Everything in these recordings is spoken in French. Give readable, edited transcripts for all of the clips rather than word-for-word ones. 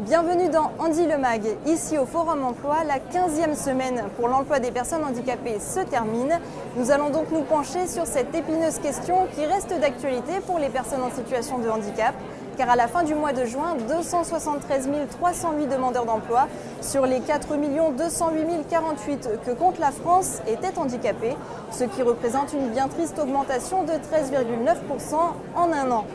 Bienvenue dans Andy Le Mag. Ici au Forum Emploi, la 15e semaine pour l'emploi des personnes handicapées se termine. Nous allons donc nous pencher sur cette épineuse question qui reste d'actualité pour les personnes en situation de handicap. Car à la fin du mois de juin, 273 308 demandeurs d'emploi sur les 4 208 048 que compte la France étaient handicapés, ce qui représente une bien triste augmentation de 13,9% en un an.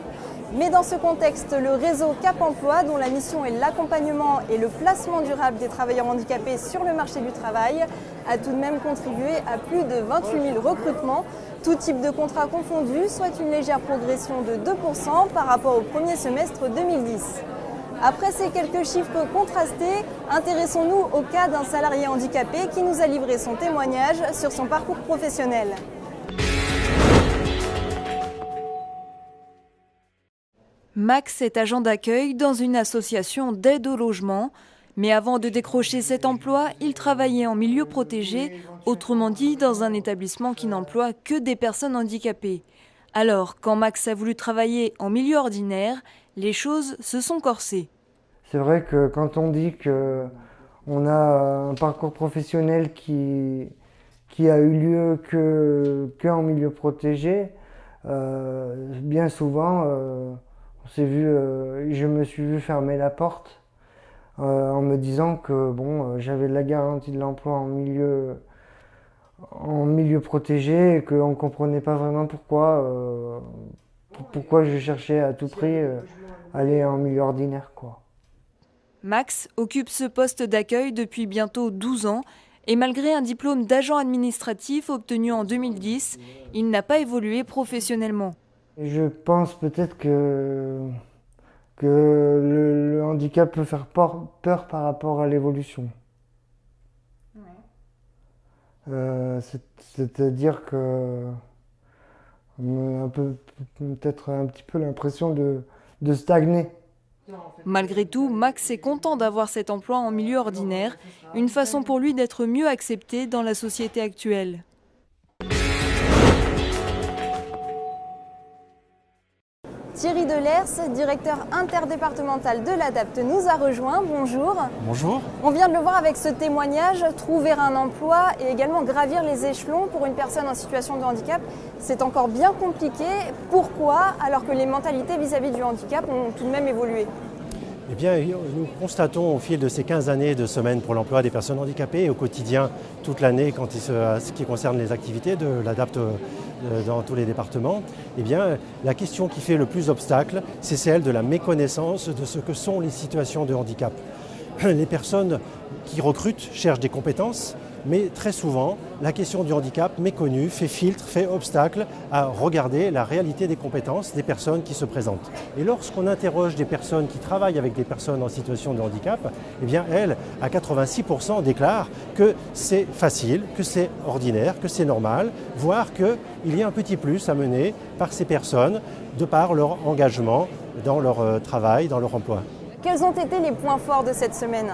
Mais dans ce contexte, le réseau Cap Emploi, dont la mission est l'accompagnement et le placement durable des travailleurs handicapés sur le marché du travail, a tout de même contribué à plus de 28 000 recrutements, tout type de contrat confondu, soit une légère progression de 2% par rapport au premier semestre 2010. Après ces quelques chiffres contrastés, intéressons-nous au cas d'un salarié handicapé qui nous a livré son témoignage sur son parcours professionnel. Max est agent d'accueil dans une association d'aide au logement. Mais avant de décrocher cet emploi, il travaillait en milieu protégé, autrement dit dans un établissement qui n'emploie que des personnes handicapées. Alors, quand Max a voulu travailler en milieu ordinaire, les choses se sont corsées. C'est vrai que quand on dit qu'on a un parcours professionnel qui a eu lieu que en milieu protégé, bien souvent, je me suis vu fermer la porte en me disant que j'avais la garantie de l'emploi en milieu protégé et qu'on ne comprenait pas vraiment pourquoi je cherchais à tout prix aller en milieu ordinaire, quoi. Max occupe ce poste d'accueil depuis bientôt 12 ans et malgré un diplôme d'agent administratif obtenu en 2010, il n'a pas évolué professionnellement. Je pense peut-être que le handicap peut faire peur par rapport à l'évolution. Ouais. C'est-à-dire que peut-être un petit peu l'impression de stagner. Malgré tout, Max est content d'avoir cet emploi en milieu ordinaire, une façon pour lui d'être mieux accepté dans la société actuelle. Thierry Delers, directeur interdépartemental de l'ADAPT, nous a rejoint. Bonjour. Bonjour. On vient de le voir avec ce témoignage, trouver un emploi et également gravir les échelons pour une personne en situation de handicap, c'est encore bien compliqué. Pourquoi, alors que les mentalités vis-à-vis du handicap ont tout de même évolué ? Eh bien, nous constatons au fil de ces 15 années de semaines pour l'emploi des personnes handicapées et au quotidien, toute l'année, ce qui concerne les activités de l'ADAPT dans tous les départements, eh bien, la question qui fait le plus obstacle, c'est celle de la méconnaissance de ce que sont les situations de handicap. Les personnes qui recrutent cherchent des compétences, mais très souvent, la question du handicap méconnue fait filtre, fait obstacle à regarder la réalité des compétences des personnes qui se présentent. Et lorsqu'on interroge des personnes qui travaillent avec des personnes en situation de handicap, eh bien elles, à 86%, déclarent que c'est facile, que c'est ordinaire, que c'est normal, voire qu'il y a un petit plus à mener par ces personnes de par leur engagement dans leur travail, dans leur emploi. Quels ont été les points forts de cette semaine ?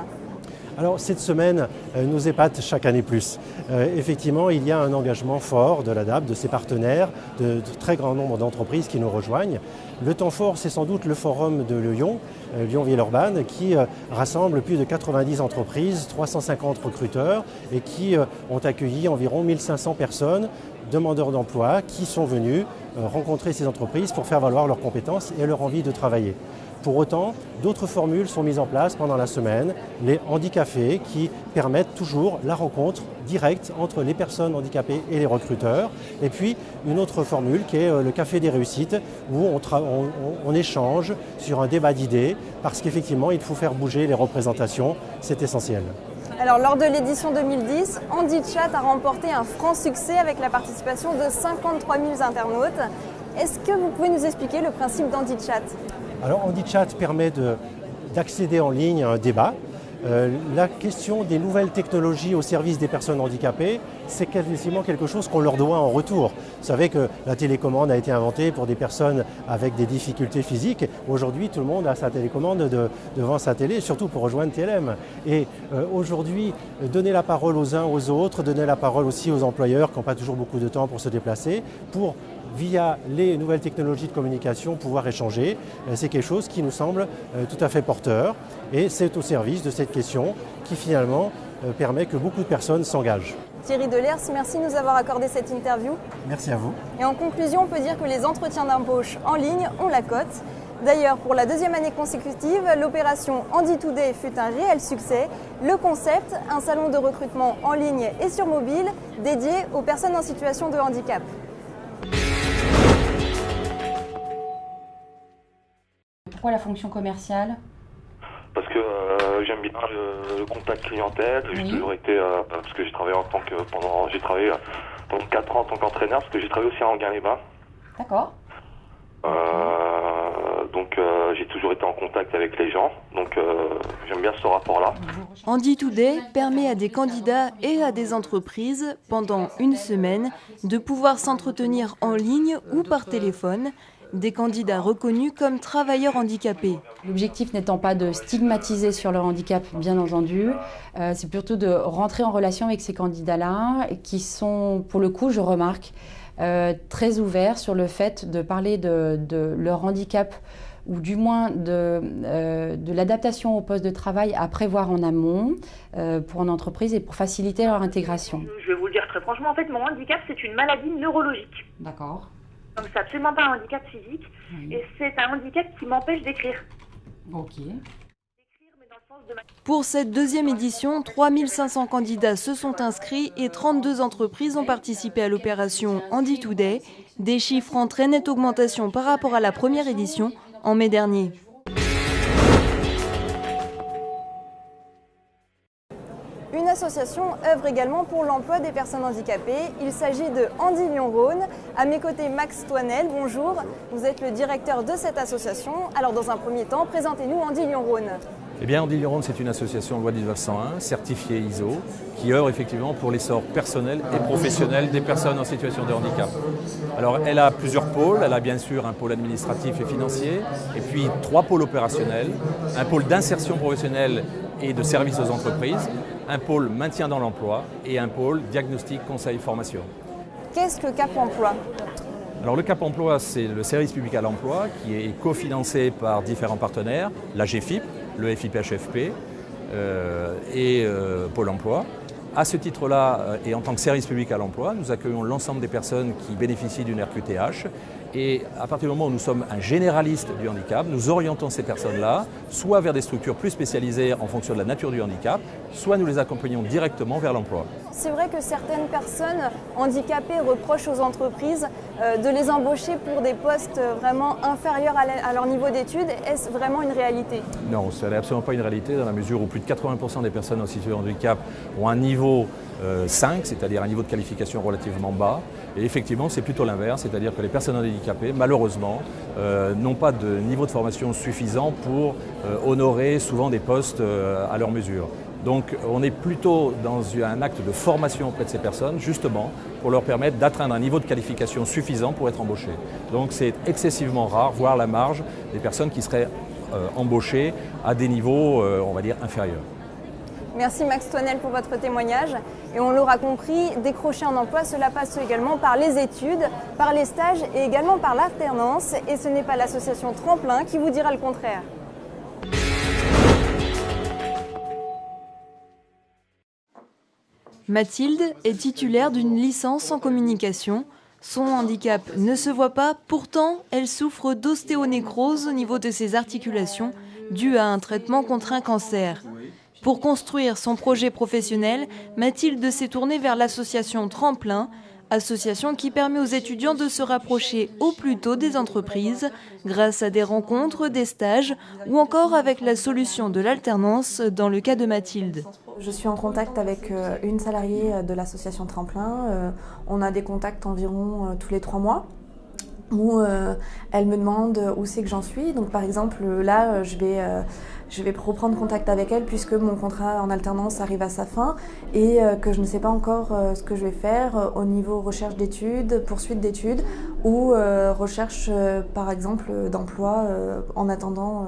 Alors cette semaine nous épate chaque année plus. Effectivement, il y a un engagement fort de l'ADAPT, de ses partenaires, de très grand nombre d'entreprises qui nous rejoignent. Le temps fort, c'est sans doute le forum de Lyon, Lyon-Villeurbanne, qui rassemble plus de 90 entreprises, 350 recruteurs et qui ont accueilli environ 1500 personnes, demandeurs d'emploi, qui sont venus rencontrer ces entreprises pour faire valoir leurs compétences et leur envie de travailler. Pour autant, d'autres formules sont mises en place pendant la semaine, les handicafés qui permettent toujours la rencontre directe entre les personnes handicapées et les recruteurs. Et puis une autre formule qui est le café des réussites où on échange sur un débat d'idées parce qu'effectivement il faut faire bouger les représentations, c'est essentiel. Alors lors de l'édition 2010, HandiChat a remporté un franc succès avec la participation de 53 000 internautes. Est-ce que vous pouvez nous expliquer le principe d'HandiChat ? Alors HandiChat permet d'accéder en ligne à un débat. La question des nouvelles technologies au service des personnes handicapées, c'est quasiment quelque chose qu'on leur doit en retour. Vous savez que la télécommande a été inventée pour des personnes avec des difficultés physiques. Aujourd'hui, tout le monde a sa télécommande devant sa télé, surtout pour rejoindre TLM. Et aujourd'hui, donner la parole aux uns aux autres, donner la parole aussi aux employeurs qui n'ont pas toujours beaucoup de temps pour se déplacer, pour via les nouvelles technologies de communication, pouvoir échanger. C'est quelque chose qui nous semble tout à fait porteur et c'est au service de cette question qui finalement permet que beaucoup de personnes s'engagent. Thierry Delers, merci de nous avoir accordé cette interview. Merci à vous. Et en conclusion, on peut dire que les entretiens d'embauche en ligne ont la cote. D'ailleurs, pour la deuxième année consécutive, l'opération Andy Today fut un réel succès. Le concept, un salon de recrutement en ligne et sur mobile dédié aux personnes en situation de handicap. Pourquoi la fonction commerciale ? Parce que j'aime bien le contact clientèle. J'ai toujours été, parce que j'ai travaillé pendant 4 ans en tant qu'entraîneur, parce que j'ai travaillé aussi à Enghien-les-Bains. D'accord. Donc j'ai toujours été en contact avec les gens, donc j'aime bien ce rapport-là. Andy Today permet à des candidats et à des entreprises, pendant une semaine, de pouvoir s'entretenir en ligne ou par téléphone, des candidats reconnus comme travailleurs handicapés. L'objectif n'étant pas de stigmatiser sur leur handicap, bien entendu, c'est plutôt de rentrer en relation avec ces candidats-là qui sont, pour le coup, je remarque, très ouverts sur le fait de parler de leur handicap ou du moins de l'adaptation au poste de travail à prévoir en amont pour une entreprise et pour faciliter leur intégration. Je vais vous le dire très franchement, en fait, mon handicap, c'est une maladie neurologique. D'accord. Donc c'est absolument pas un handicap physique, et c'est un handicap qui m'empêche d'écrire. Ok. Pour cette deuxième édition, 3500 candidats se sont inscrits et 32 entreprises ont participé à l'opération Andy Today, des chiffres en très nette augmentation par rapport à la première édition en mai dernier. Une association œuvre également pour l'emploi des personnes handicapées. Il s'agit de Andy Lyon-Rhône. À mes côtés, Max Toinel, bonjour. Vous êtes le directeur de cette association. Alors dans un premier temps, présentez-nous Andy Lyon-Rhône. Eh bien, Andy Lyon-Rhône, c'est une association loi 1901, certifiée ISO, qui œuvre effectivement pour l'essor personnel et professionnel des personnes en situation de handicap. Alors, elle a plusieurs pôles. Elle a bien sûr un pôle administratif et financier, et puis 3 pôles opérationnels, un pôle d'insertion professionnelle et de services aux entreprises, un pôle maintien dans l'emploi et un pôle diagnostic, conseil, formation. Qu'est-ce que Cap Emploi ? Alors le Cap Emploi, c'est le service public à l'emploi qui est cofinancé par différents partenaires, la GFIP, le FIPHFP et Pôle emploi. À ce titre-là, et en tant que service public à l'emploi, nous accueillons l'ensemble des personnes qui bénéficient d'une RQTH. Et à partir du moment où nous sommes un généraliste du handicap, nous orientons ces personnes-là soit vers des structures plus spécialisées en fonction de la nature du handicap, soit nous les accompagnons directement vers l'emploi. C'est vrai que certaines personnes handicapées reprochent aux entreprises de les embaucher pour des postes vraiment inférieurs à leur niveau d'études. Est-ce vraiment une réalité ? Non, ce n'est absolument pas une réalité dans la mesure où plus de 80% des personnes en situation de handicap ont un niveau 5, c'est-à-dire un niveau de qualification relativement bas. Et effectivement, c'est plutôt l'inverse, c'est-à-dire que les personnes handicapées, malheureusement, n'ont pas de niveau de formation suffisant pour honorer souvent des postes à leur mesure. Donc on est plutôt dans un acte de formation auprès de ces personnes, justement, pour leur permettre d'atteindre un niveau de qualification suffisant pour être embauchées. Donc c'est excessivement rare, voire la marge, des personnes qui seraient embauchées à des niveaux, on va dire, inférieurs. Merci Max Toinel pour votre témoignage. Et on l'aura compris, décrocher un emploi, cela passe également par les études, par les stages et également par l'alternance. Et ce n'est pas l'association Tremplin qui vous dira le contraire. Mathilde est titulaire d'une licence en communication. Son handicap ne se voit pas, pourtant elle souffre d'ostéonécrose au niveau de ses articulations, due à un traitement contre un cancer. Pour construire son projet professionnel, Mathilde s'est tournée vers l'association Tremplin, association qui permet aux étudiants de se rapprocher au plus tôt des entreprises grâce à des rencontres, des stages ou encore avec la solution de l'alternance dans le cas de Mathilde. Je suis en contact avec une salariée de l'association Tremplin. On a des contacts environ tous les 3 mois. Où elle me demande où c'est que j'en suis. Donc par exemple là je vais reprendre contact avec elle puisque mon contrat en alternance arrive à sa fin et que je ne sais pas encore ce que je vais faire au niveau recherche d'études, poursuite d'études ou recherche par exemple d'emploi en attendant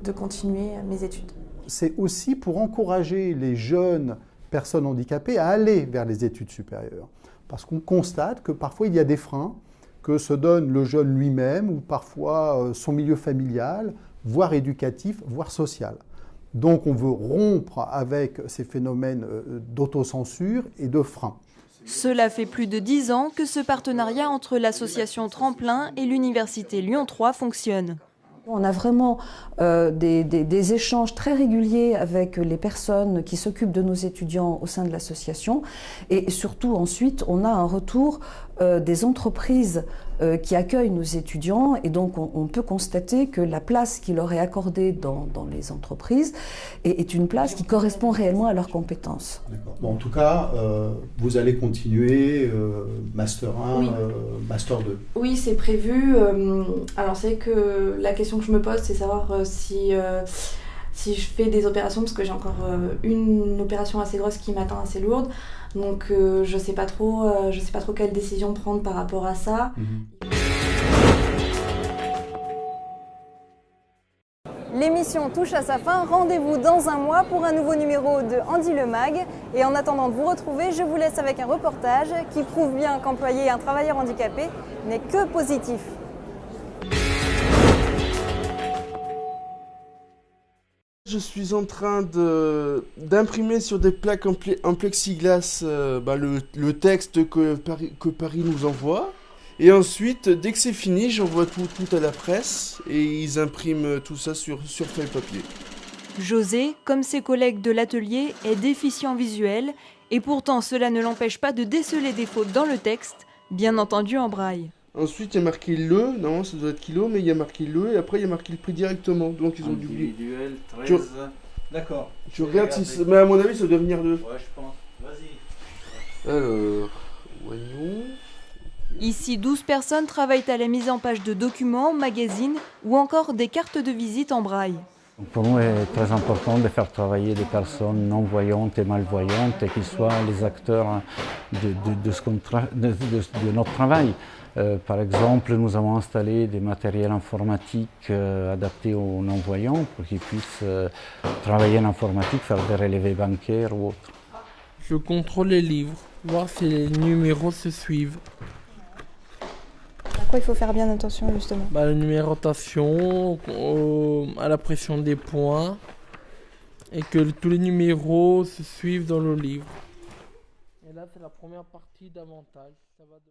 de continuer mes études. C'est aussi pour encourager les jeunes personnes handicapées à aller vers les études supérieures. Parce qu'on constate que parfois il y a des freins que se donne le jeune lui-même ou parfois son milieu familial, voire éducatif, voire social. Donc on veut rompre avec ces phénomènes d'autocensure et de frein. Cela fait plus de 10 ans que ce partenariat entre l'association Tremplin et l'université Lyon 3 fonctionne. On a vraiment des échanges très réguliers avec les personnes qui s'occupent de nos étudiants au sein de l'association. Et surtout, ensuite, on a un retour des entreprises qui accueillent nos étudiants. Et donc, on peut constater que la place qui leur est accordée dans les entreprises est une place qui correspond réellement à leurs compétences. Bon, en tout cas, vous allez continuer Master 1, oui. Master 2. Oui, c'est prévu. Alors, c'est que la question que je me pose, c'est savoir si je fais des opérations, parce que j'ai encore une opération assez grosse qui m'attend, assez lourde. Donc je sais pas trop quelle décision prendre par rapport à ça. L'émission touche à sa fin. Rendez-vous dans un mois pour un nouveau numéro de Andy Le Mag. Et en attendant de vous retrouver, je vous laisse avec un reportage qui prouve bien qu'employer un travailleur handicapé n'est que positif. Je suis en train d'imprimer sur des plaques en plexiglas le texte que Paris nous envoie. Et ensuite, dès que c'est fini, j'envoie tout à la presse et ils impriment tout ça sur feuille papier. José, comme ses collègues de l'atelier, est déficient visuel et pourtant cela ne l'empêche pas de déceler des fautes dans le texte, bien entendu en braille. Ensuite, il y a marqué le, non, ça doit être kilo, mais il y a marqué le, et après il y a marqué le prix directement. Donc ils ont dû oublier. Individuel, 13. D'accord. Tu regardes si. Mais à mon avis, ça doit venir de. Ouais, je pense. Vas-y. Alors, voyons. Ici, 12 personnes travaillent à la mise en page de documents, magazines ou encore des cartes de visite en braille. Pour nous, il est très important de faire travailler des personnes non-voyantes et malvoyantes et qu'ils soient les acteurs de notre travail. Par exemple, nous avons installé des matériels informatiques adaptés aux non-voyants pour qu'ils puissent travailler en informatique, faire des relevés bancaires ou autres. Je contrôle les livres, voir si les numéros se suivent. À quoi il faut faire bien attention justement? La numérotation, à la pression des points et que tous les numéros se suivent dans le livre. Et là, c'est la première partie d'avantage. Ça va de...